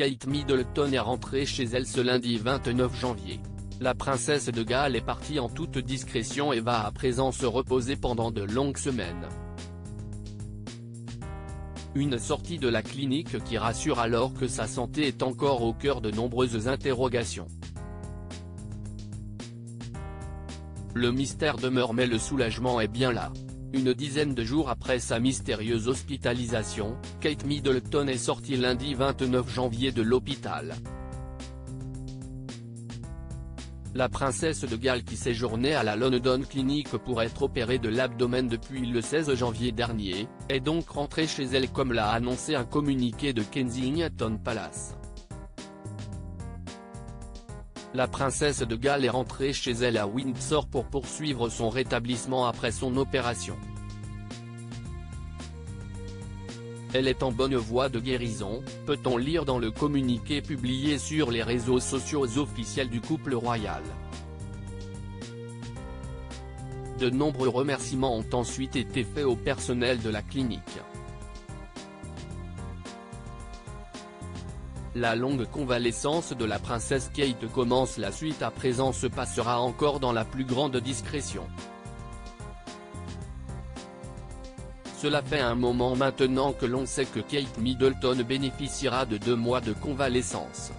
Kate Middleton est rentrée chez elle ce lundi 29 janvier. La princesse de Galles est partie en toute discrétion et va à présent se reposer pendant de longues semaines. Une sortie de la clinique qui rassure alors que sa santé est encore au cœur de nombreuses interrogations. Le mystère demeure mais le soulagement est bien là. Une dizaine de jours après sa mystérieuse hospitalisation, Kate Middleton est sortie lundi 29 janvier de l'hôpital. La princesse de Galles qui séjournait à la London Clinic pour être opérée de l'abdomen depuis le 16 janvier dernier, est donc rentrée chez elle comme l'a annoncé un communiqué de Kensington Palace. La princesse de Galles est rentrée chez elle à Windsor pour poursuivre son rétablissement après son opération. Elle est en bonne voie de guérison, peut-on lire dans le communiqué publié sur les réseaux sociaux officiels du couple royal. De nombreux remerciements ont ensuite été faits au personnel de la clinique. La longue convalescence de la princesse Kate commence, la suite à présent se passera encore dans la plus grande discrétion. Cela fait un moment maintenant que l'on sait que Kate Middleton bénéficiera de 2 mois de convalescence.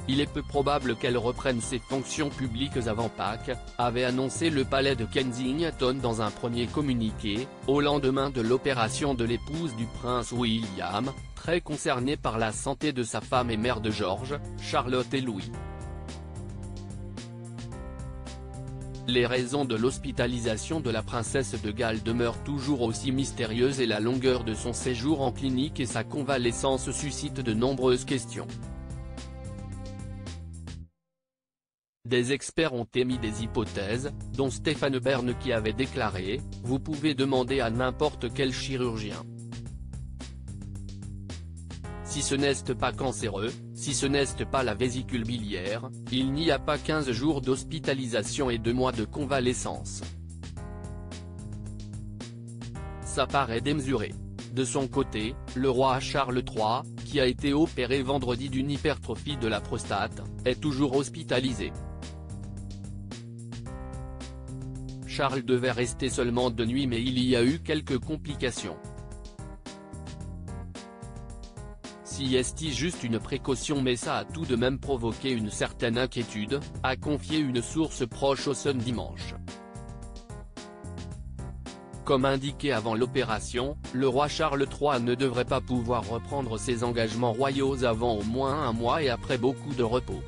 Il est peu probable qu'elle reprenne ses fonctions publiques avant Pâques, avait annoncé le palais de Kensington dans un premier communiqué, au lendemain de l'opération de l'épouse du prince William, très concernée par la santé de sa femme et mère de George, Charlotte et Louis. Les raisons de l'hospitalisation de la princesse de Galles demeurent toujours aussi mystérieuses et la longueur de son séjour en clinique et sa convalescence suscitent de nombreuses questions. Des experts ont émis des hypothèses, dont Stéphane Bern qui avait déclaré « Vous pouvez demander à n'importe quel chirurgien. Si ce n'est pas cancéreux, si ce n'est pas la vésicule biliaire, il n'y a pas 15 jours d'hospitalisation et 2 mois de convalescence. Ça paraît démesuré. » De son côté, le roi Charles III, qui a été opéré vendredi d'une hypertrophie de la prostate, est toujours hospitalisé. Charles devait rester seulement 2 nuits mais il y a eu quelques complications. Si est juste une précaution mais ça a tout de même provoqué une certaine inquiétude, a confié une source proche au Sun dimanche. Comme indiqué avant l'opération, le roi Charles III ne devrait pas pouvoir reprendre ses engagements royaux avant au moins 1 mois et après beaucoup de repos.